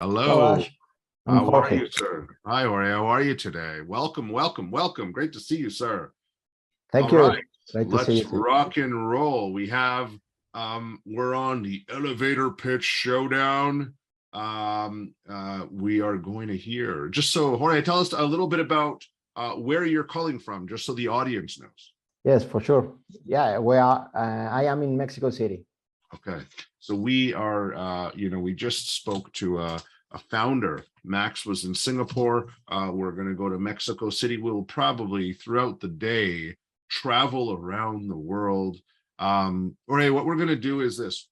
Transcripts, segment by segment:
Hello, Hello. Ash. I'm How are Jorge. you, sir? Hi, Jorge. How are you today? Welcome, welcome, welcome. Great to see you, sir. Thank All right, you. Great to see you let's too. rock and roll. We're on the Elevator Pitch Showdown. We are going to hear, just so, Jorge, tell us a little bit about where you're calling from, just so the audience knows. Yes, for sure. Yeah, I am in Mexico City. Okay, so we are, we just spoke to a founder. Max was in Singapore. We're going to go to Mexico City. We'll probably throughout the day travel around the world. All right, what we're going to do is this.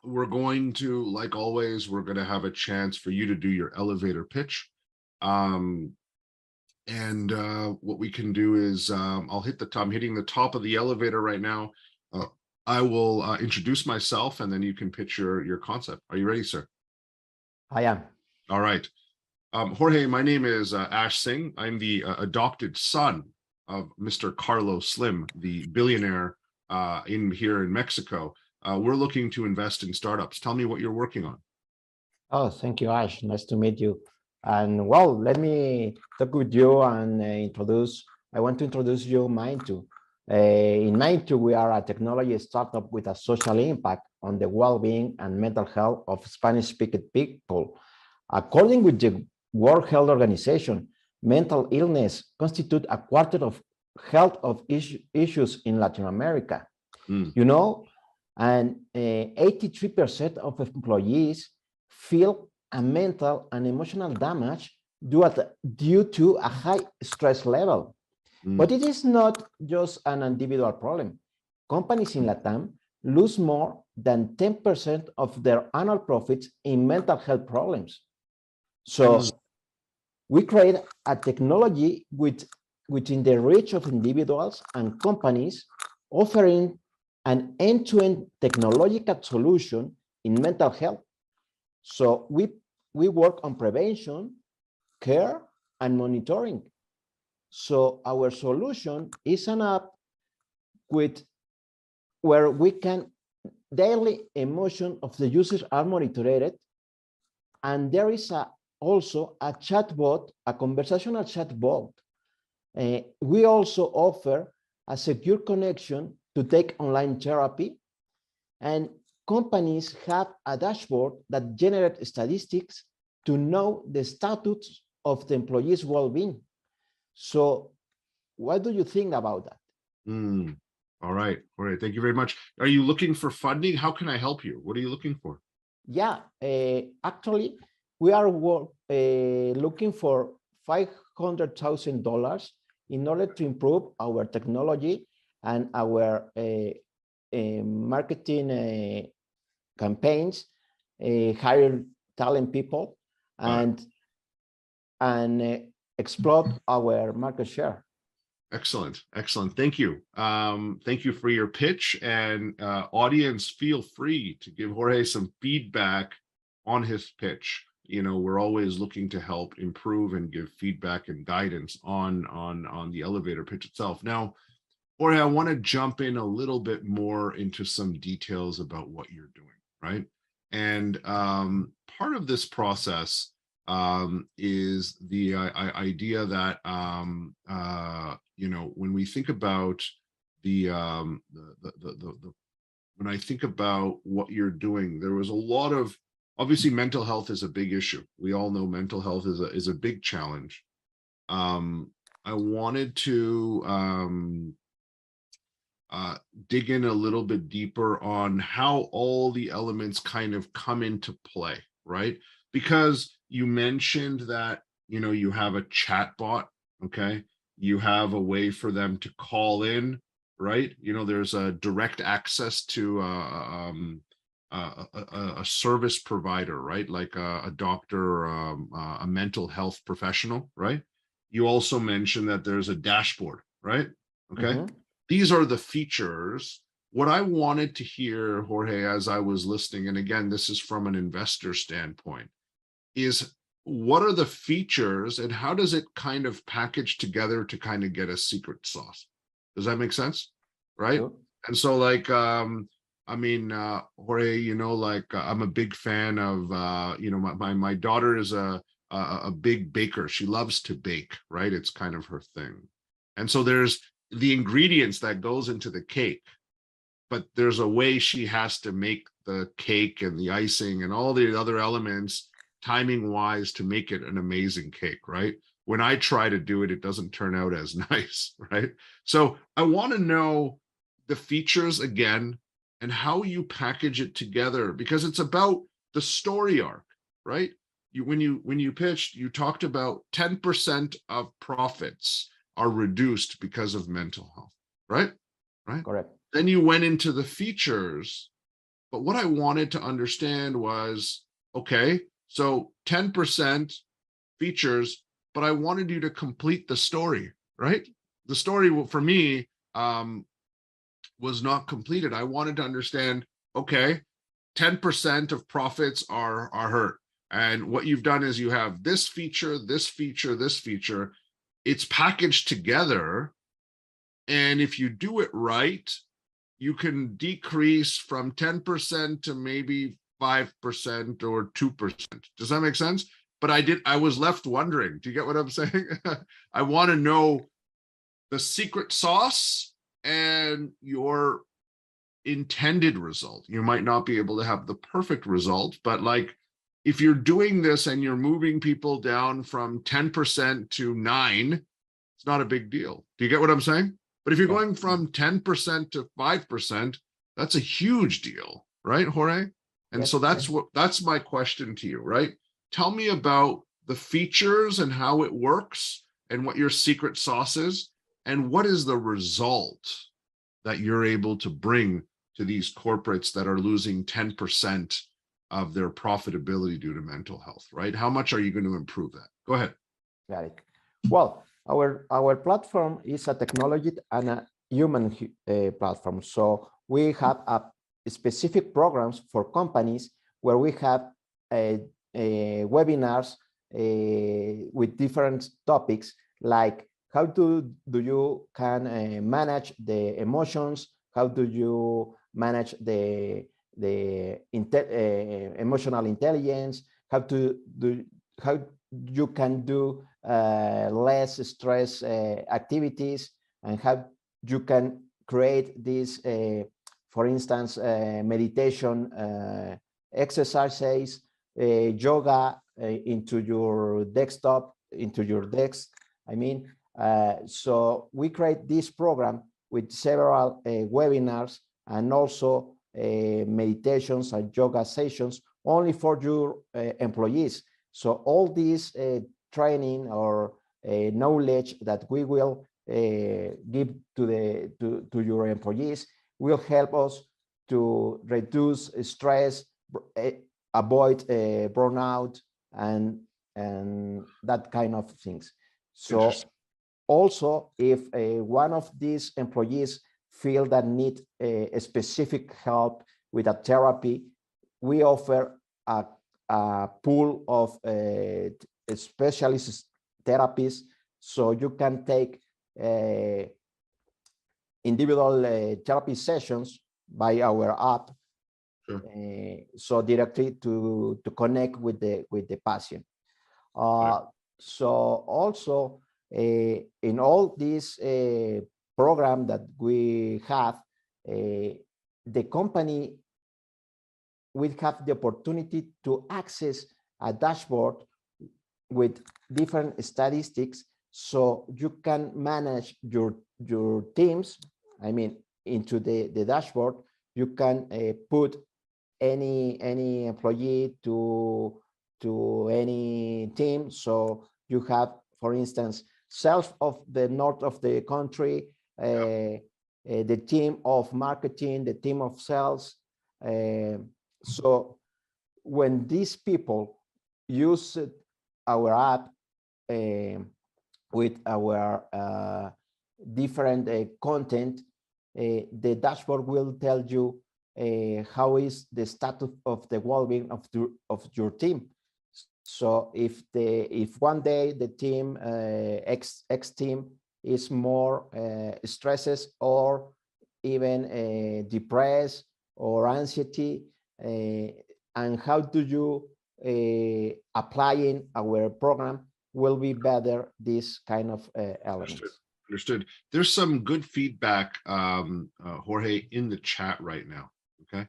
We're going to, like always, we're going to have a chance for you to do your elevator pitch. What we can do is I'm hitting the top of the elevator right now. I will introduce myself and then you can pitch your concept. Are you ready, sir? I am. All right. Jorge, my name is Ash Singh. I'm the adopted son of Mr. Carlos Slim, the billionaire here in Mexico. We're looking to invest in startups. Tell me what you're working on. Oh, thank you, Ash. Nice to meet you. And well, let me talk with you and I want to introduce you Mind2. In Mind2, we are a technology startup with a social impact on the well-being and mental health of Spanish-speaking people. According with the World Health Organization, mental illness constitutes a quarter of issues in Latin America. You know, and 83% of employees feel a mental and emotional damage due to a high stress level. But it is not just an individual problem. Companies in Latam lose more than 10% of their annual profits in mental health problems. So we create a technology within the reach of individuals and companies, offering an end-to-end technological solution in mental health. So we work on prevention, care, and monitoring. So our solution is an app where we can daily emotion of the users are monitored, and there is also a chatbot, a conversational chatbot. We also offer a secure connection to take online therapy, and companies have a dashboard that generates statistics to know the status of the employees' well-being. So what do you think about that? All right. All right. Thank you very much. Are you looking for funding? How can I help you? What are you looking for? Yeah, actually, we are looking for $500,000 in order to improve our technology and our marketing campaigns, hire talent people, and explore our market share. Excellent. Excellent. Thank you. Thank you for your pitch, and audience, feel free to give Jorge some feedback on his pitch. You know, we're always looking to help improve and give feedback and guidance on the elevator pitch itself. Now, Jorge, I want to jump in a little bit more into some details about what you're doing, right? And part of this process is the idea that when we think about when I think about what you're doing, there was a lot of, obviously mental health is a big issue. We all know mental health is a big challenge. I wanted to dig in a little bit deeper on how all the elements kind of come into play, right? Because you mentioned that, you know, you have a chat bot, okay? You have a way for them to call in, right? You know, there's a direct access to a service provider, right? Like a doctor, a mental health professional, right? You also mentioned that there's a dashboard, right? Okay. These are the features. What I wanted to hear, Jorge, as I was listening, and again, this is from an investor standpoint, is what are the features and how does it kind of package together to kind of get a secret sauce? Does that make sense? Right? Sure. And so like, I mean, Jorge, you know, like I'm a big fan of, you know, my daughter is a big baker. She loves to bake, right? It's kind of her thing. And so there's the ingredients that goes into the cake, but there's a way she has to make the cake and the icing and all the other elements timing wise to make it an amazing cake, right? When I try to do it, it doesn't turn out as nice, right? So I want to know the features again and how you package it together, because it's about the story arc, right? When you pitched, you talked about 10% of profits are reduced because of mental health, right? Right. Correct. Then you went into the features, but what I wanted to understand was, okay, so 10% features, but I wanted you to complete the story, right? The story for me was not completed. I wanted to understand, okay, 10% of profits are hurt. And what you've done is you have this feature, this feature, this feature. It's packaged together. And if you do it right, you can decrease from 10% to maybe 5% or 2%. Does that make sense? But I was left wondering, do you get what I'm saying? I want to know the secret sauce and your intended result. You might not be able to have the perfect result, but like if you're doing this and you're moving people down from 10% to 9, it's not a big deal. Do you get what I'm saying? But if you're going from 10% to 5%, that's a huge deal, right, Jorge? And Yes, so yes. that's my question to you, right? Tell me about the features and how it works and what your secret sauce is, and what is the result that you're able to bring to these corporates that are losing 10% of their profitability due to mental health, right? How much are you going to improve that? Go ahead. Got it. Well, our platform is a technology and a human platform. So we have a specific programs for companies where we have webinars with different topics, like how do you can manage the emotions, how do you manage the emotional intelligence, how you can do less stress activities, and how you can create this, for instance, meditation exercises, yoga into your desktop, into your desk. I mean, so we create this program with several webinars and also meditations and yoga sessions only for your employees. So all this training or knowledge that we will give to your employees will help us to reduce stress, avoid burnout, and that kind of things. So also, if one of these employees feel that need a specific help with a therapy, we offer a pool of specialist therapists, so you can take individual therapy sessions by our app. Sure. So directly to connect with the patient. So also in all these program that we have, the company will have the opportunity to access a dashboard with different statistics, so you can manage your teams. I mean, into the dashboard, you can put any employee to any team. So you have, for instance, sales of the north of the country, the team of marketing, the team of sales. So when these people use our app with our different content, the dashboard will tell you how is the status of the well-being of your team. So if one day the team X team is more stresses or even depressed or anxiety, and how do you applying our program will be better these kind of elements. Understood. There's some good feedback, Jorge, in the chat right now. Okay.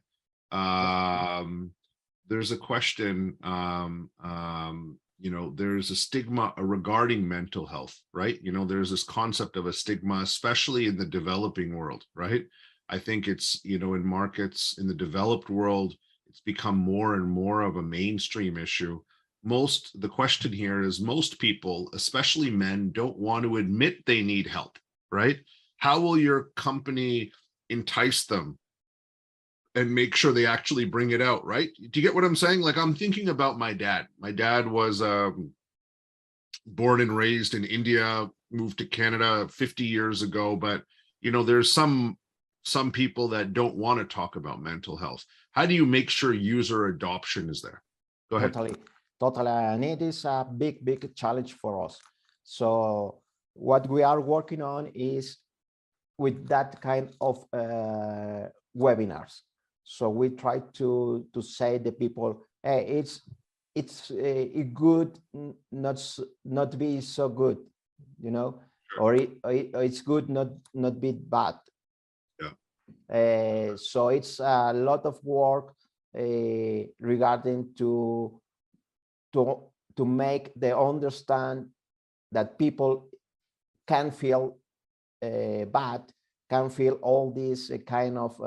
There's a question, there's a stigma regarding mental health, right? There's this concept of a stigma, especially in the developing world, right? I think it's, in markets in the developed world, it's become more and more of a mainstream issue. The question here is most people, especially men, don't want to admit they need help, right? How will your company entice them and make sure they actually bring it out, right? Do you get what I'm saying? Like, I'm thinking about my dad. My dad was born and raised in India, moved to Canada 50 years ago, but there's some people that don't want to talk about mental health. How do you make sure user adoption is there? Go ahead. Totally, and it is a big challenge for us. So what we are working on is with that kind of webinars. So we try to say to people, hey, it's good, not be so good, or it's good, not be bad. Yeah. So it's a lot of work regarding to make they understand that people can feel bad, can feel all this kind of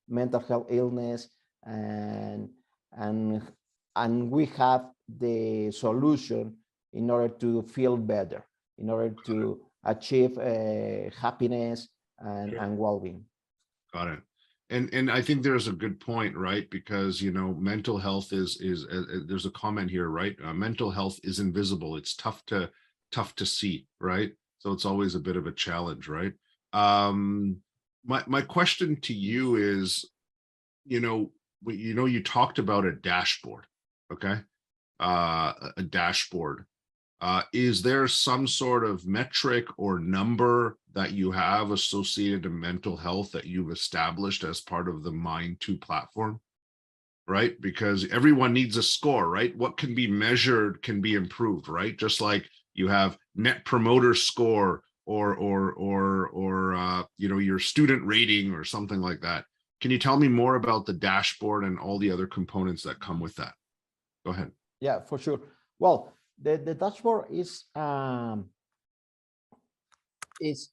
mental health illness, and we have the solution in order to feel better, in order to achieve happiness and well-being. Got it. And I think there's a good point, right? Because mental health is there's a comment here, right? Mental health is invisible. It's tough to see, right? So it's always a bit of a challenge, right? My question to you is, you talked about a dashboard, okay? A dashboard. Is there some sort of metric or number that you have associated to mental health that you've established as part of the Mind2 platform, right? Because everyone needs a score, right? What can be measured can be improved, right? Just like you have net promoter score or your student rating or something like that. Can you tell me more about the dashboard and all the other components that come with that? Go ahead. Yeah, for sure. Well, the dashboard is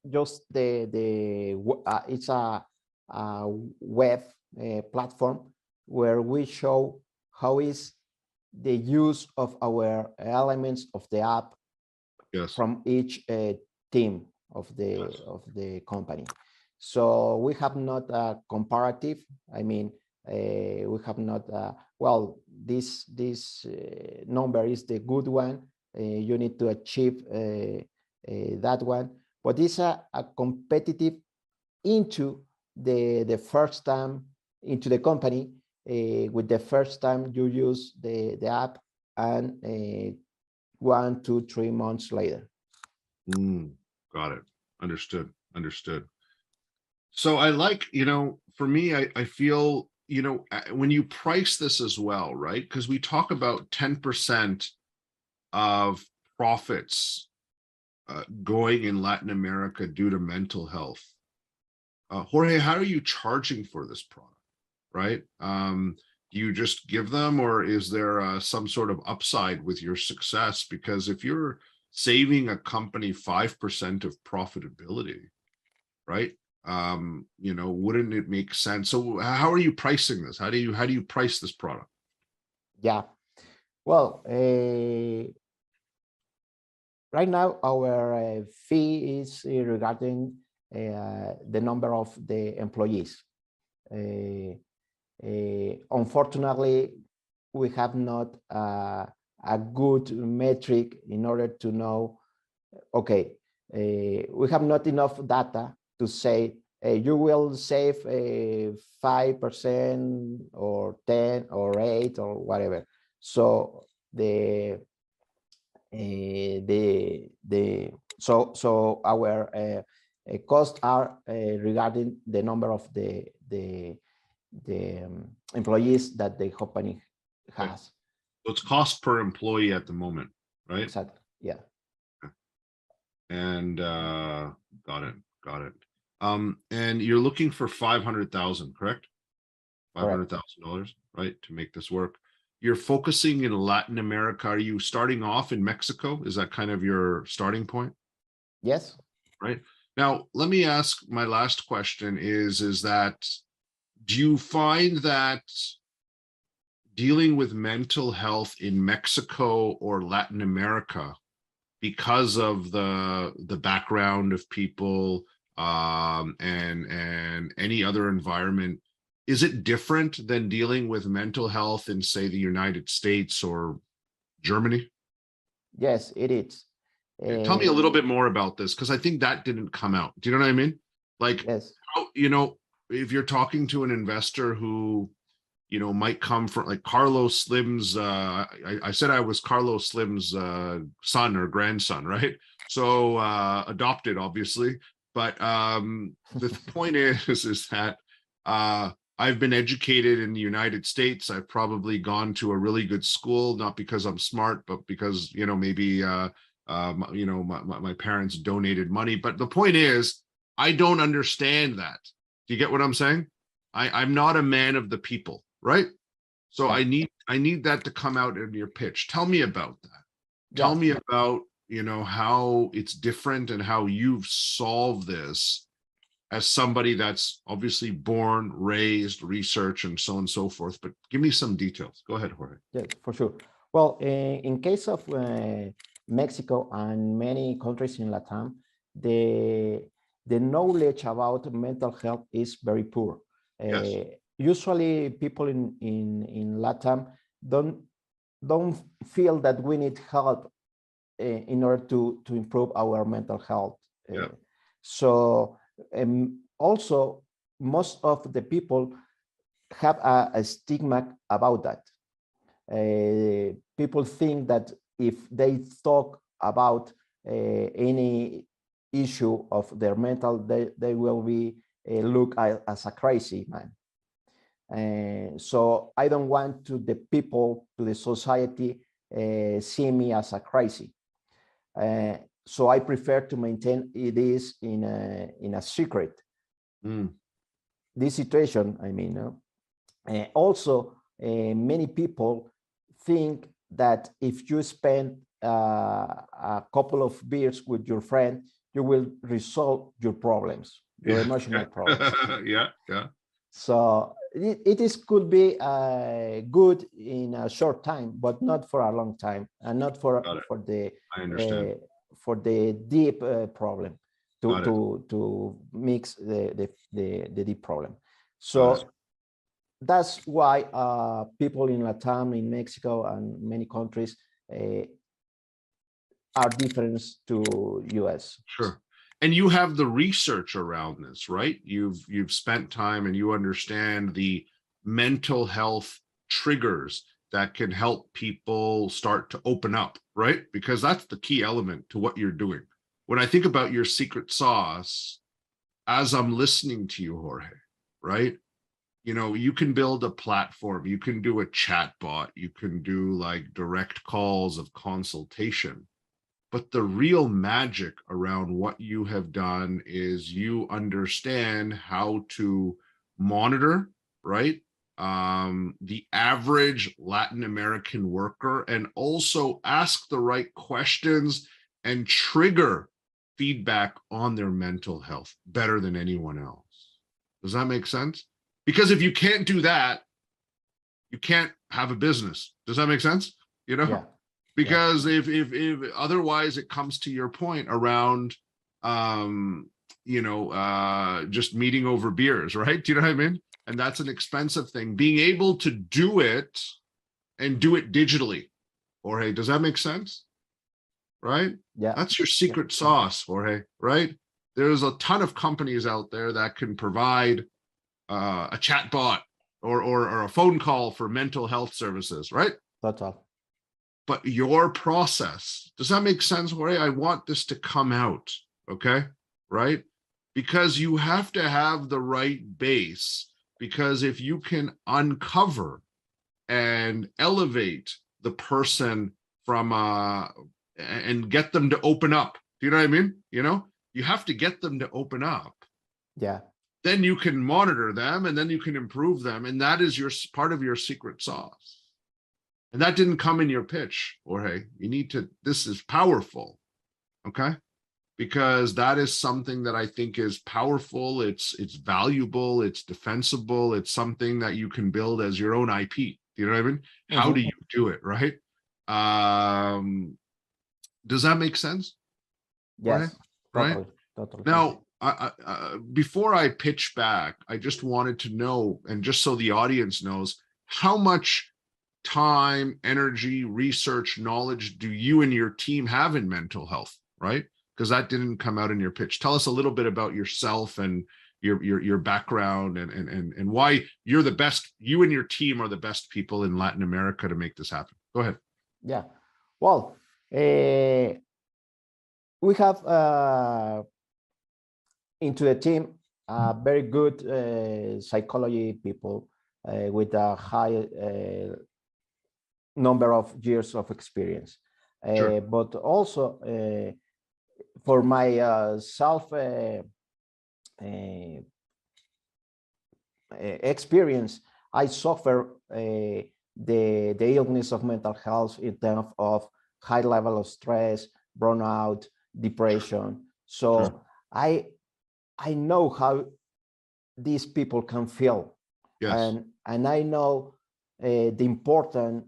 just it's a web platform where we show how is the use of our elements of the app. Yes. From each team of the company. So we have not a comparative. I mean, we have not well, this number is the good one. You need to achieve that one, but it's a competitive into the first time into the company with the first time you use the app, and 1, 2, 3 months later. Got it. Understood. So I like, for me, I feel, when you price this as well, right? Because we talk about 10% of profits going in Latin America due to mental health. Jorge, how are you charging for this product, right? Do you just give them, or is there some sort of upside with your success? Because if you're saving a company 5% of profitability, right? Wouldn't it make sense? So how are you pricing this? How do you price this product? Yeah, well, right now our fee is regarding the number of the employees. Unfortunately, we have not a good metric in order to know, okay, we have not enough data to say you will save 5% or 10 or 8 or whatever. So so our costs are regarding the number of the employees that the company Okay. has. So it's cost per employee at the moment, right? Exactly. Yeah. And got it, got it. And you're looking for 500,000, correct? Correct. $500,000, right, to make this work. You're focusing in Latin America. Are you starting off in Mexico? Is that kind of your starting point? Yes. Right. Now, let me ask my last question is that, do you find that dealing with mental health in Mexico or Latin America, because of the background of people and any other environment, is it different than dealing with mental health in, say, the United States or Germany? Yes, it is. Tell me a little bit more about this, because I think that didn't come out. Do you know what I mean? Like, Yes. how, you know, if you're talking to an investor who, you know, might come from like Carlos Slim's, I said I was Carlos Slim's son or grandson, right? So adopted, obviously. But the point is that I've been educated in the United States. I've probably gone to a really good school, not because I'm smart, but because, you know, maybe, you know, my parents donated money. But the point is, I don't understand that. Do you get what I'm saying? I'm not a man of the people, right? So Yeah. I need that to come out in your pitch. Tell me about that. Tell Yes. me about, you know, how it's different and how you've solved this as somebody that's obviously born, raised, research, and so on and so forth. But give me some details. Go ahead, Jorge. Yes, for sure. Well, in case of Mexico and many countries in Latam, the knowledge about mental health is very poor. Yes. Usually, people in Latam don't feel that we need help in order to improve our mental health. Yeah. So also, most of the people have a stigma about that. People think that if they talk about any issue of their mental, they will be looked as a crazy man. So I don't want to the people, to the society, see me as a crazy. So I prefer to maintain it is in a secret. Mm. This situation, I mean, also many people think that if you spend a couple of beers with your friend, you will resolve your problems, your emotional problems. Yeah, yeah. So it is could be good in a short time, but not for a long time, and not for I understand. for the deep problem Got it. to mix the deep problem. Got it. So that's why people in Latam, in Mexico, and many countries are different to US. Sure. And you have the research around this, right? You've spent time and you understand the mental health triggers that can help people start to open up, right? Because that's the key element to what you're doing. When I think about your secret sauce, as I'm listening to you, Jorge, right? You know, you can build a platform, you can do a chat bot, you can do like direct calls of consultation. But the real magic around what you have done is you understand how to monitor, right? The average Latin American worker, and also ask the right questions and trigger feedback on their mental health better than anyone else. Does that make sense? Because if you can't do that, you can't have a business. Does that make sense? You know? Yeah. Because if otherwise it comes to your point around you know, just meeting over beers, right? Do you know what I mean? And that's an expensive thing. Being able to do it and do it digitally, Jorge, does that make sense? Right? Yeah. That's your secret sauce, Jorge, right? There's a ton of companies out there that can provide a chat bot or a phone call for mental health services, right? Total. But your process, does that make sense, Jorge? I want this to come out, okay? Right? Because you have to have the right base because if you can uncover and elevate the person from and get them to open up, do you know what I mean? You know, you have to get them to open up. Yeah. Then you can monitor them, and then you can improve them, and that is your part of your secret sauce. And that didn't come in your pitch, Jorge. You need to, this is powerful, okay? Because that is something that I think is powerful, it's valuable, it's defensible, it's something that you can build as your own IP. You know what I mean? How do you do it, right? Does that make sense? Yes, right? Totally. Now, before I pitch back, I just wanted to know, and just so the audience knows, how much time, energy, research, knowledge do you and your team have in mental health, right? Because that didn't come out in your pitch. Tell us a little bit about yourself and your background, and why you're the best, you and your team are the best people in Latin America to make this happen. Go ahead. Yeah, well, we have into the team very good psychology people with a high number of years of experience. Sure. But also for my self experience, I suffer the illness of mental health in terms of high level of stress, burnout, depression. So Sure. I know how these people can feel, Yes. and I know the importance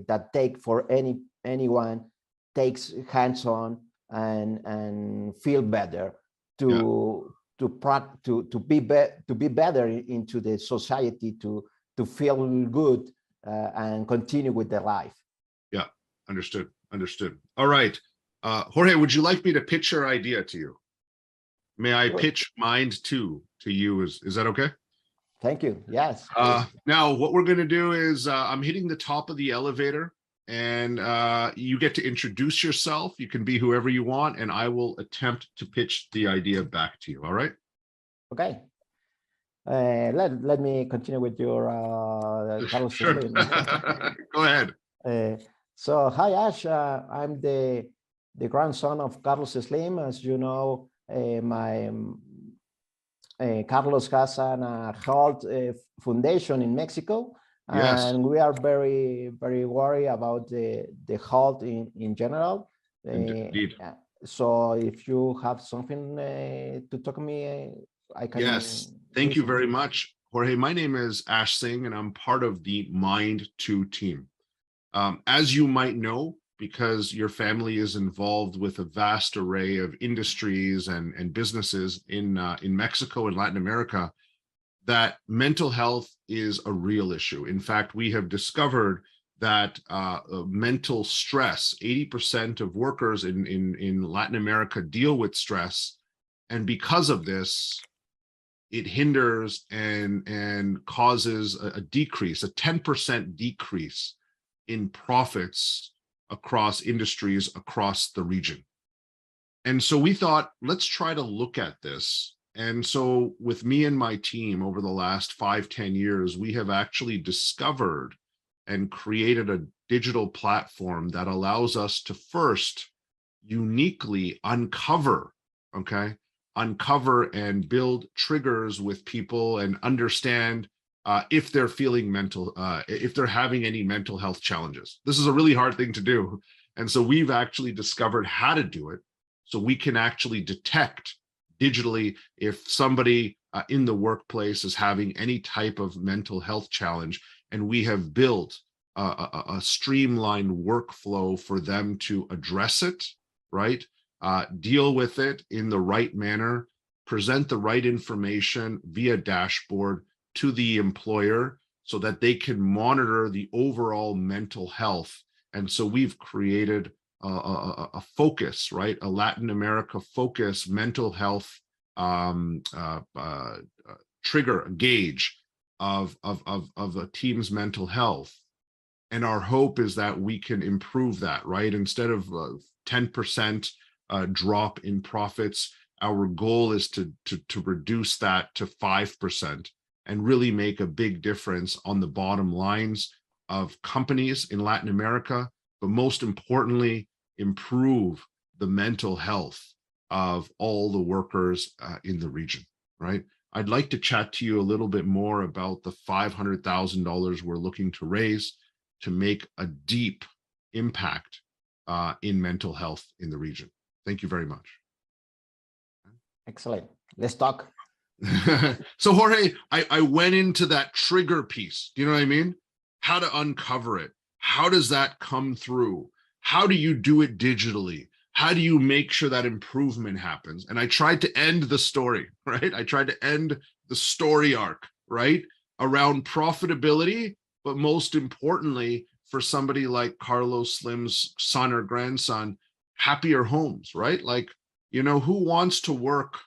that take for anyone takes hands-on and feel better to be better into the society, to feel good and continue with their life. Yeah, understood. All right, Jorge, would you like me to pitch your idea to you? May I pitch mine to you? Is that okay? Thank you. Yes. Now, what we're going to do is I'm hitting the top of the elevator, and you get to introduce yourself. You can be whoever you want, and I will attempt to pitch the idea back to you. All right? Okay. Let me continue with your Carlos Slim. Go ahead. So hi Ash, I'm the grandson of Carlos Slim. As you know, my Carlos has a health foundation in Mexico, Yes. and we are very worried about the health in general. Indeed. So if you have something to talk to me, I can. Yes, thank you very much, Jorge. My name is Ash Singh, and I'm part of the Mind2 team. As you might know, because your family is involved with a vast array of industries and businesses in Mexico and Latin America, that mental health is a real issue. In fact, we have discovered that mental stress, 80% of workers in Latin America deal with stress. And because of this, it hinders and causes a decrease, a 10% decrease in profits across industries across the region. And so we thought, let's try to look at this. And so with me and my team over the last 5-10 years, we have actually discovered and created a digital platform that allows us to first uniquely uncover and build triggers with people and understand if they're feeling if they're having any mental health challenges. This is a really hard thing to do. And so we've actually discovered how to do it. So we can actually detect digitally if somebody in the workplace is having any type of mental health challenge. And we have built a streamlined workflow for them to address it, right? Deal with it in the right manner, present the right information via dashboard to the employer so that they can monitor the overall mental health. And so we've created a focus, right? A Latin America focus mental health trigger, a gauge of a team's mental health. And our hope is that we can improve that, right? Instead of 10% drop in profits, our goal is to reduce that to 5%. and really make a big difference on the bottom lines of companies in Latin America, but most importantly, improve the mental health of all the workers in the region, right? I'd like to chat to you a little bit more about the $500,000 we're looking to raise to make a deep impact in mental health in the region. Thank you very much. Excellent. Let's talk. So Jorge, I went into that trigger piece. Do you know what I mean? How to uncover it. How does that come through? How do you do it digitally? How do you make sure that improvement happens? And I tried to end the story, right? I tried to end the story arc, right? Around profitability, but most importantly, for somebody like Carlos Slim's son or grandson, happier homes, right? Like, you know, who wants to work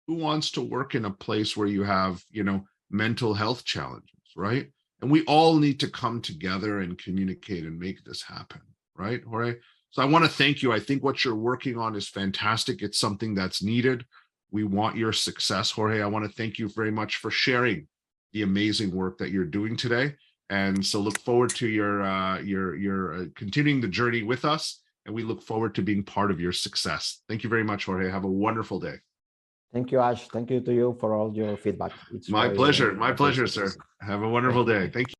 in a place where you have, you know, mental health challenges, right? And we all need to come together and communicate and make this happen, right, Jorge? So I want to thank you. I think what you're working on is fantastic. It's something that's needed. We want your success, Jorge. I want to thank you very much for sharing the amazing work that you're doing today. And so look forward to your continuing the journey with us. And we look forward to being part of your success. Thank you very much, Jorge. Have a wonderful day. Thank you, Ash. Thank you to you for all your feedback. It's my very pleasure. My pleasure, sir. Have a wonderful day. Thank you.